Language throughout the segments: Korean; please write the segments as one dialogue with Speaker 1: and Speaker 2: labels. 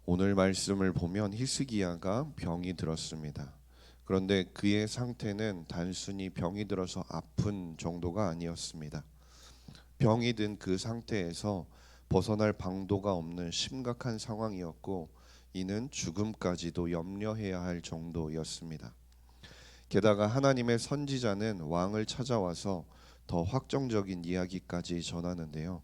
Speaker 1: 오늘 말씀을 보면 히스기야가 병이 들었습니다. 그런데 그의 상태는 단순히 병이 들어서 아픈 정도가 아니었습니다. 병이 든 그 상태에서 벗어날 방도가 없는 심각한 상황이었고, 이는 죽음까지도 염려해야 할 정도였습니다. 게다가 하나님의 선지자는 왕을 찾아와서 더 확정적인 이야기까지 전하는데요.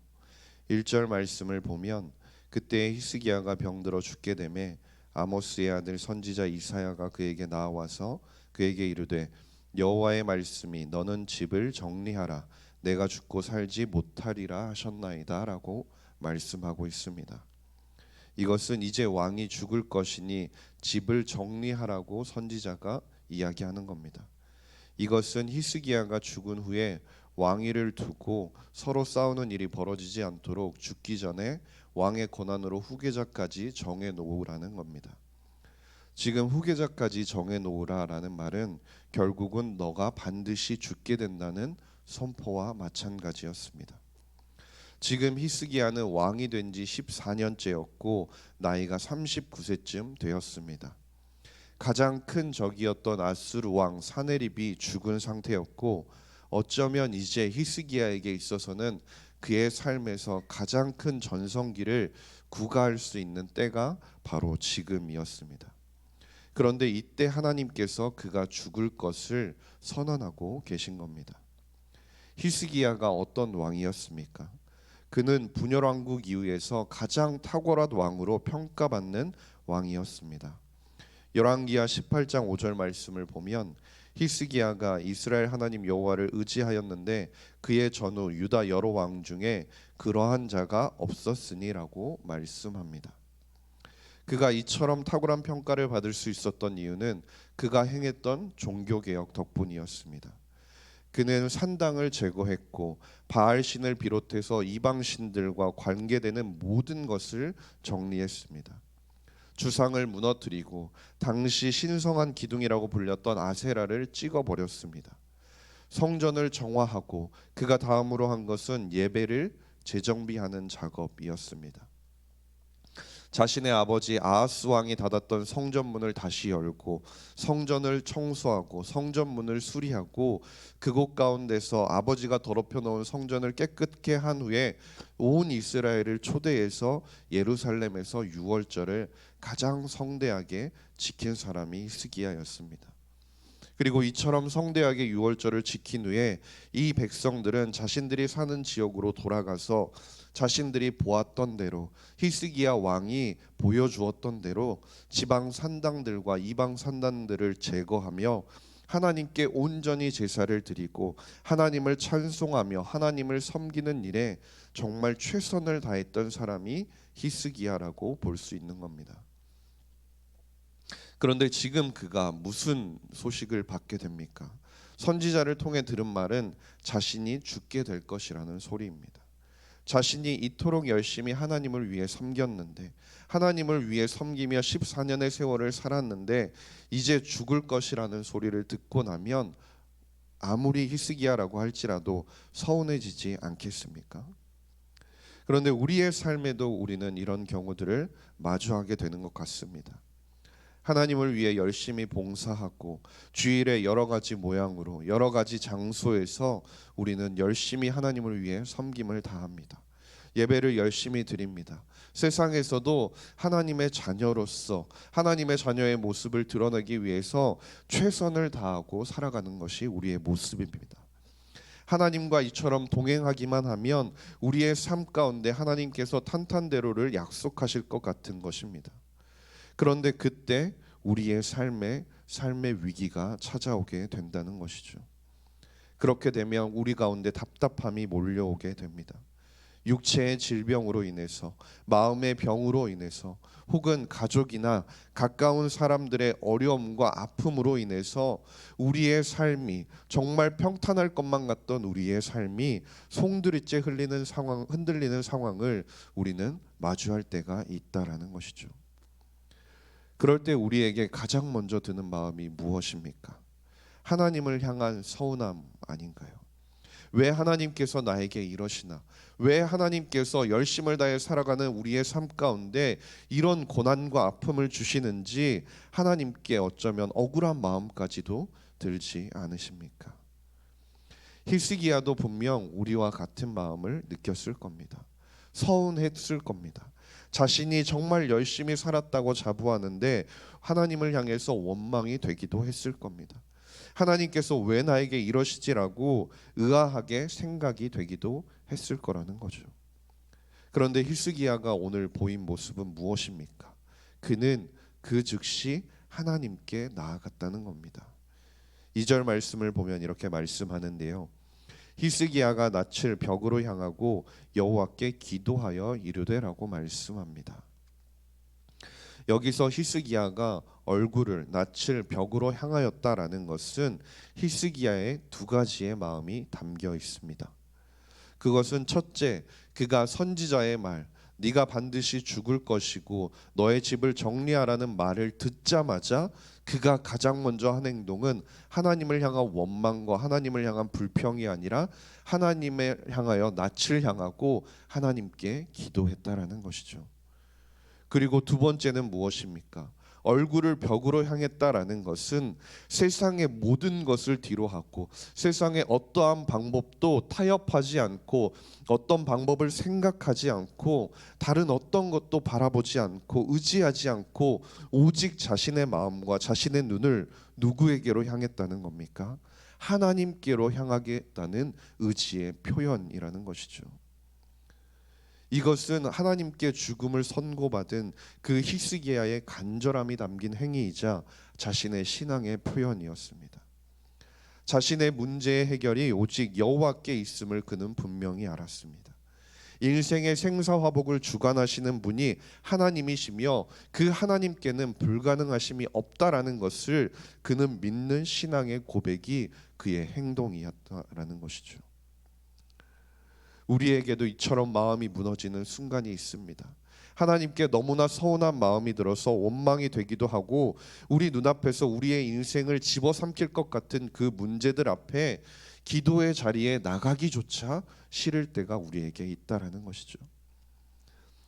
Speaker 1: 1절 말씀을 보면 그때 히스기야가 병들어 죽게 되매 아모스의 아들 선지자 이사야가 그에게 나와서 그에게 이르되 여호와의 말씀이 너는 집을 정리하라 내가 죽고 살지 못하리라 하셨나이다라고 말씀하고 있습니다. 이것은 이제 왕이 죽을 것이니 집을 정리하라고 선지자가 이야기하는 겁니다. 이것은 히스기야가 죽은 후에 왕위를 두고 서로 싸우는 일이 벌어지지 않도록 죽기 전에 왕의 권한으로 후계자까지 정해 놓으라는 겁니다. 지금 후계자까지 정해 놓으라라는 말은 결국은 너가 반드시 죽게 된다는 선포와 마찬가지였습니다. 지금 히스기야는 왕이 된 지 14년째였고 나이가 39세쯤 되었습니다. 가장 큰 적이었던 아수르 왕 사네립이 죽은 상태였고, 어쩌면 이제 히스기야에게 있어서는 그의 삶에서 가장 큰 전성기를 구가할 수 있는 때가 바로 지금이었습니다. 그런데 이때 하나님께서 그가 죽을 것을 선언하고 계신 겁니다. 히스기야가 어떤 왕이었습니까? 그는 분열왕국 이후에서 가장 탁월한 왕으로 평가받는 왕이었습니다. 열왕기하 18장 5절 말씀을 보면 히스기야가 이스라엘 하나님 여호와를 의지하였는데 그의 전후 유다 여러 왕 중에 그러한 자가 없었으니라고 말씀합니다. 그가 이처럼 탁월한 평가를 받을 수 있었던 이유는 그가 행했던 종교개혁 덕분이었습니다. 그는 산당을 제거했고 바알신을 비롯해서 이방신들과 관계되는 모든 것을 정리했습니다. 주상을 무너뜨리고 당시 신성한 기둥이라고 불렸던 아세라를 찍어버렸습니다. 성전을 정화하고 그가 다음으로 한 것은 예배를 재정비하는 작업이었습니다. 자신의 아버지 아하스 왕이 닫았던 성전문을 다시 열고 성전을 청소하고 성전문을 수리하고 그곳 가운데서 아버지가 더럽혀 놓은 성전을 깨끗게 한 후에 온 이스라엘을 초대해서 예루살렘에서 유월절을 가장 성대하게 지킨 사람이 히스기야였습니다. 그리고 이처럼 성대하게 유월절을 지킨 후에 이 백성들은 자신들이 사는 지역으로 돌아가서 자신들이 보았던 대로 히스기야 왕이 보여주었던 대로 지방 산당들과 이방 산당들을 제거하며 하나님께 온전히 제사를 드리고 하나님을 찬송하며 하나님을 섬기는 일에 정말 최선을 다했던 사람이 히스기야라고 볼 수 있는 겁니다. 그런데 지금 그가 무슨 소식을 받게 됩니까? 선지자를 통해 들은 말은 자신이 죽게 될 것이라는 소리입니다. 자신이 이토록 열심히 하나님을 위해 섬겼는데, 하나님을 위해 섬기며 14년의 세월을 살았는데 이제 죽을 것이라는 소리를 듣고 나면 아무리 히스기야라고 할지라도 서운해지지 않겠습니까? 그런데 우리의 삶에도 우리는 이런 경우들을 마주하게 되는 것 같습니다. 하나님을 위해 열심히 봉사하고 주일에 여러 가지 모양으로 여러 가지 장소에서 우리는 열심히 하나님을 위해 섬김을 다합니다. 예배를 열심히 드립니다. 세상에서도 하나님의 자녀로서 하나님의 자녀의 모습을 드러내기 위해서 최선을 다하고 살아가는 것이 우리의 모습입니다. 하나님과 이처럼 동행하기만 하면 우리의 삶 가운데 하나님께서 탄탄대로를 약속하실 것 같은 것입니다. 그런데 그때 우리의 삶의 위기가 찾아오게 된다는 것이죠. 그렇게 되면 우리 가운데 답답함이 몰려오게 됩니다. 육체의 질병으로 인해서, 마음의 병으로 인해서, 혹은 가족이나 가까운 사람들의 어려움과 아픔으로 인해서 우리의 삶이 정말 평탄할 것만 같던 우리의 삶이 송두리째 흔들리는 상황을 우리는 마주할 때가 있다라는 것이죠. 그럴 때 우리에게 가장 먼저 드는 마음이 무엇입니까? 하나님을 향한 서운함 아닌가요? 왜 하나님께서 나에게 이러시나? 왜 하나님께서 열심을 다해 살아가는 우리의 삶 가운데 이런 고난과 아픔을 주시는지 하나님께 어쩌면 억울한 마음까지도 들지 않으십니까? 히스기야도 분명 우리와 같은 마음을 느꼈을 겁니다. 서운했을 겁니다. 자신이 정말 열심히 살았다고 자부하는데 하나님을 향해서 원망이 되기도 했을 겁니다. 하나님께서 왜 나에게 이러시지라고 의아하게 생각이 되기도 했을 거라는 거죠. 그런데 히스기야가 오늘 보인 모습은 무엇입니까? 그는 그 즉시 하나님께 나아갔다는 겁니다. 2절 말씀을 보면 이렇게 말씀하는데요. 히스기야가 낯을 벽으로 향하고 여호와께 기도하여 이르되라고 말씀합니다. 여기서 히스기야가 얼굴을 낯을 벽으로 향하였다라는 것은 히스기야의 두 가지의 마음이 담겨 있습니다. 그것은 첫째, 그가 선지자의 말, 네가 반드시 죽을 것이고 너의 집을 정리하라는 말을 듣자마자 그가 가장 먼저 한 행동은 하나님을 향한 원망과 하나님을 향한 불평이 아니라 하나님을 향하여 낯을 향하고 하나님께 기도했다라는 것이죠. 그리고 두 번째는 무엇입니까? 얼굴을 벽으로 향했다라는 것은 세상의 모든 것을 뒤로하고 세상의 어떠한 방법도 타협하지 않고 어떤 방법을 생각하지 않고 다른 어떤 것도 바라보지 않고 의지하지 않고 오직 자신의 마음과 자신의 눈을 누구에게로 향했다는 겁니까? 하나님께로 향하겠다는 의지의 표현이라는 것이죠. 이것은 하나님께 죽음을 선고받은 그 히스기야의 간절함이 담긴 행위이자 자신의 신앙의 표현이었습니다. 자신의 문제의 해결이 오직 여호와께 있음을 그는 분명히 알았습니다. 인생의 생사화복을 주관하시는 분이 하나님이시며 그 하나님께는 불가능하심이 없다라는 것을 그는 믿는 신앙의 고백이 그의 행동이었다라는 것이죠. 우리에게도 이처럼 마음이 무너지는 순간이 있습니다. 하나님께 너무나 서운한 마음이 들어서 원망이 되기도 하고 우리 눈앞에서 우리의 인생을 집어삼킬 것 같은 그 문제들 앞에 기도의 자리에 나가기조차 싫을 때가 우리에게 있다라는 것이죠.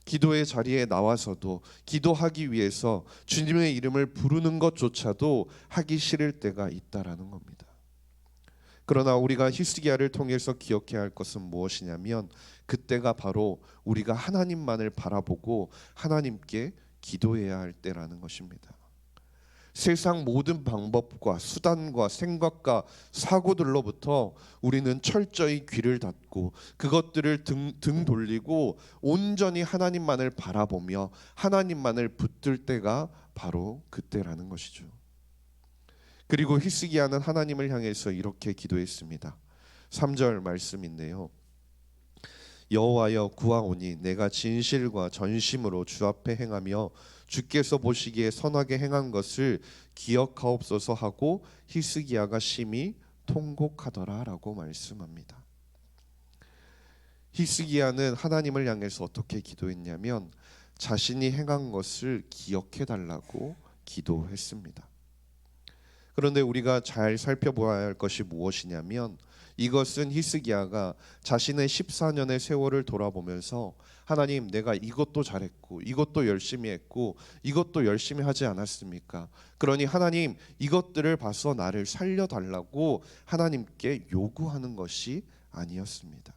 Speaker 1: 기도의 자리에 나와서도 기도하기 위해서 주님의 이름을 부르는 것조차도 하기 싫을 때가 있다라는 겁니다. 그러나 우리가 히스기야를 통해서 기억해야 할 것은 무엇이냐면 그때가 바로 우리가 하나님만을 바라보고 하나님께 기도해야 할 때라는 것입니다. 세상 모든 방법과 수단과 생각과 사고들로부터 우리는 철저히 귀를 닫고 그것들을 등 돌리고 온전히 하나님만을 바라보며 하나님만을 붙들 때가 바로 그때라는 것이죠. 그리고 히스기야는 하나님을 향해서 이렇게 기도했습니다. 3절 말씀인데요. 여호와여 구하오니 내가 진실과 전심으로 주 앞에 행하며 주께서 보시기에 선하게 행한 것을 기억하옵소서 하고 히스기야가 심히 통곡하더라라고 말씀합니다. 히스기야는 하나님을 향해서 어떻게 기도했냐면 자신이 행한 것을 기억해 달라고 기도했습니다. 그런데 우리가 잘 살펴보아야 할 것이 무엇이냐면 이것은 히스기야가 자신의 14년의 세월을 돌아보면서 하나님 내가 이것도 잘했고 이것도 열심히 했고 이것도 열심히 하지 않았습니까? 그러니 하나님 이것들을 봐서 나를 살려달라고 하나님께 요구하는 것이 아니었습니다.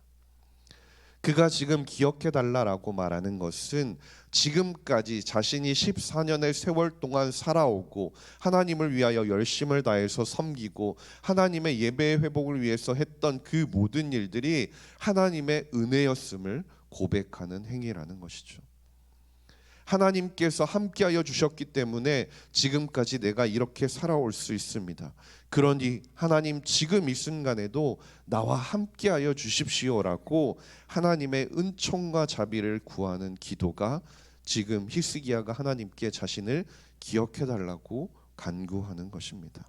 Speaker 1: 그가 지금 기억해달라고 말하는 것은 지금까지 자신이 14년의 세월 동안 살아오고 하나님을 위하여 열심을 다해서 섬기고 하나님의 예배의 회복을 위해서 했던 그 모든 일들이 하나님의 은혜였음을 고백하는 행위라는 것이죠. 하나님께서 함께하여 주셨기 때문에 지금까지 내가 이렇게 살아올 수 있습니다. 그러니 하나님 지금 이 순간에도 나와 함께하여 주십시오라고 하나님의 은총과 자비를 구하는 기도가 지금 히스기야가 하나님께 자신을 기억해달라고 간구하는 것입니다.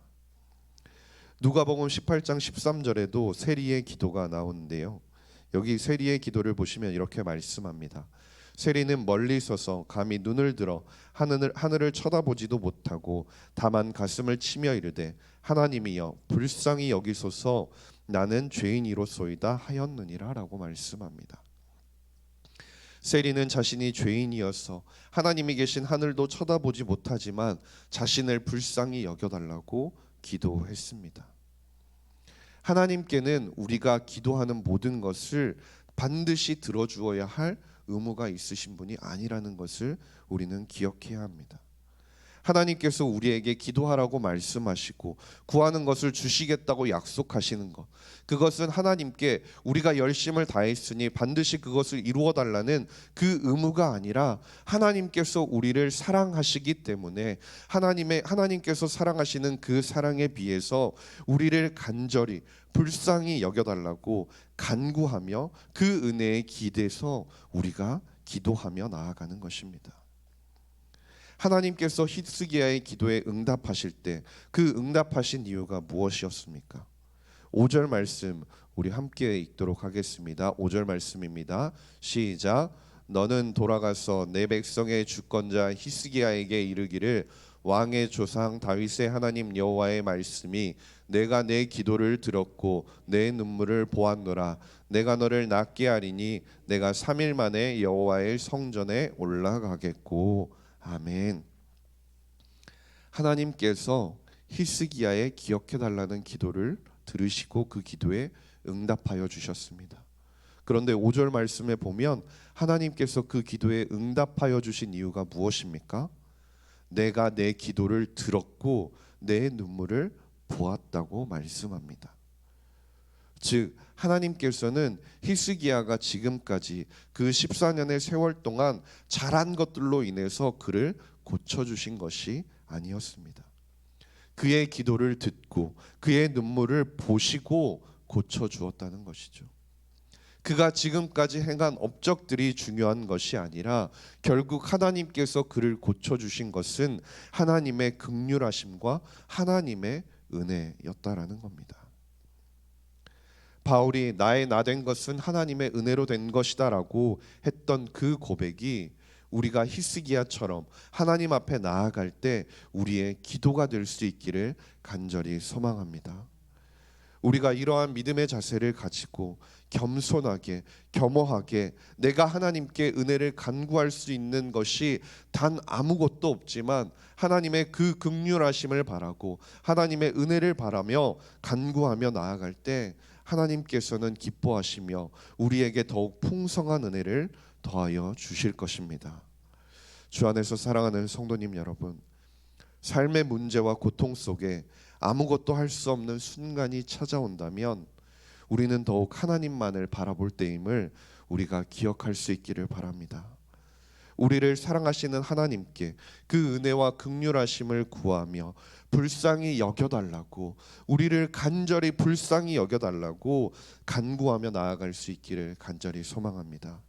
Speaker 1: 누가복음 18장 13절에도 세리의 기도가 나오는데요. 여기 세리의 기도를 보시면 이렇게 말씀합니다. 세리는 멀리 서서 감히 눈을 들어 하늘을 쳐다보지도 못하고 다만 가슴을 치며 이르되 하나님이여 불쌍히 여기소서 나는 죄인이로소이다 하였느니라 라고 말씀합니다. 세리는 자신이 죄인이어서 하나님이 계신 하늘도 쳐다보지 못하지만 자신을 불쌍히 여겨달라고 기도했습니다. 하나님께는 우리가 기도하는 모든 것을 반드시 들어주어야 할 의무가 있으신 분이 아니라는 것을 우리는 기억해야 합니다. 하나님께서 우리에게 기도하라고 말씀하시고 구하는 것을 주시겠다고 약속하시는 것, 그것은 하나님께 우리가 열심을 다했으니 반드시 그것을 이루어 달라는 그 의무가 아니라 하나님께서 우리를 사랑하시기 때문에 하나님께서 사랑하시는 그 사랑에 비해서 우리를 간절히 불쌍히 여겨달라고 간구하며 그 은혜에 기대서 우리가 기도하며 나아가는 것입니다. 하나님께서 히스기야의 기도에 응답하실 때 그 응답하신 이유가 무엇이었습니까? 5절 말씀 우리 함께 읽도록 하겠습니다. 5절 말씀입니다. 시작. 너는 돌아가서 내 백성의 주권자 히스기야에게 이르기를 왕의 조상 다윗의 하나님 여호와의 말씀이 내가 내 기도를 들었고 내 눈물을 보았노라. 내가 너를 낫게 하리니 내가 3일 만에 여호와의 성전에 올라가겠고. 아멘. 하나님께서 히스기야의 기억해달라는 기도를 들으시고 그 기도에 응답하여 주셨습니다. 그런데 5절 말씀에 보면 하나님께서 그 기도에 응답하여 주신 이유가 무엇입니까? 내가 내 기도를 들었고 내 눈물을 보았다고 말씀합니다. 즉 하나님께서는 히스기야가 지금까지 그 14년의 세월 동안 잘한 것들로 인해서 그를 고쳐주신 것이 아니었습니다. 그의 기도를 듣고 그의 눈물을 보시고 고쳐주었다는 것이죠. 그가 지금까지 행한 업적들이 중요한 것이 아니라 결국 하나님께서 그를 고쳐주신 것은 하나님의 긍휼하심과 하나님의 은혜였다라는 겁니다. 바울이 나의 나 된 것은 하나님의 은혜로 된 것이다라고 했던 그 고백이 우리가 히스기야처럼 하나님 앞에 나아갈 때 우리의 기도가 될 수 있기를 간절히 소망합니다. 우리가 이러한 믿음의 자세를 가지고 겸손하게 겸허하게 내가 하나님께 은혜를 간구할 수 있는 것이 단 아무것도 없지만 하나님의 그 긍휼하심을 바라고 하나님의 은혜를 바라며 간구하며 나아갈 때 하나님께서는 기뻐하시며 우리에게 더욱 풍성한 은혜를 더하여 주실 것입니다. 주 안에서 사랑하는 성도님 여러분, 삶의 문제와 고통 속에 아무것도 할 수 없는 순간이 찾아온다면 우리는 더욱 하나님만을 바라볼 때임을 우리가 기억할 수 있기를 바랍니다. 우리를 사랑하시는 하나님께 그 은혜와 긍휼하심을 구하며 불쌍히 여겨달라고, 우리를 간절히 불쌍히 여겨달라고 간구하며 나아갈 수 있기를 간절히 소망합니다.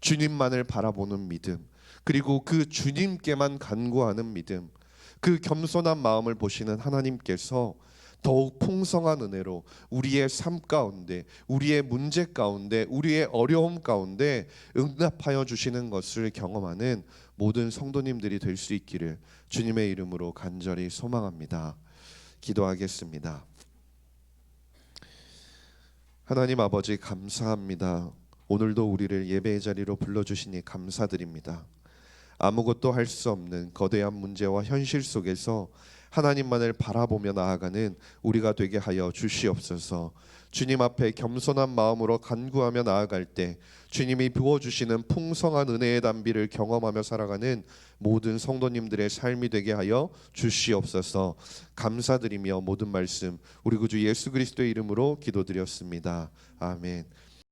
Speaker 1: 주님만을 바라보는 믿음, 그리고 그 주님께만 간구하는 믿음, 그 겸손한 마음을 보시는 하나님께서 더욱 풍성한 은혜로 우리의 삶 가운데, 우리의 문제 가운데, 우리의 어려움 가운데 응답하여 주시는 것을 경험하는 모든 성도님들이 될 수 있기를 주님의 이름으로 간절히 소망합니다. 기도하겠습니다. 하나님 아버지 감사합니다. 오늘도 우리를 예배의 자리로 불러주시니 감사드립니다. 아무것도 할 수 없는 거대한 문제와 현실 속에서 하나님만을 바라보며 나아가는 우리가 되게 하여 주시옵소서. 주님 앞에 겸손한 마음으로 간구하며 나아갈 때 주님이 부어주시는 풍성한 은혜의 단비를 경험하며 살아가는 모든 성도님들의 삶이 되게 하여 주시옵소서. 감사드리며 모든 말씀 우리 구주 예수 그리스도의 이름으로 기도드렸습니다. 아멘.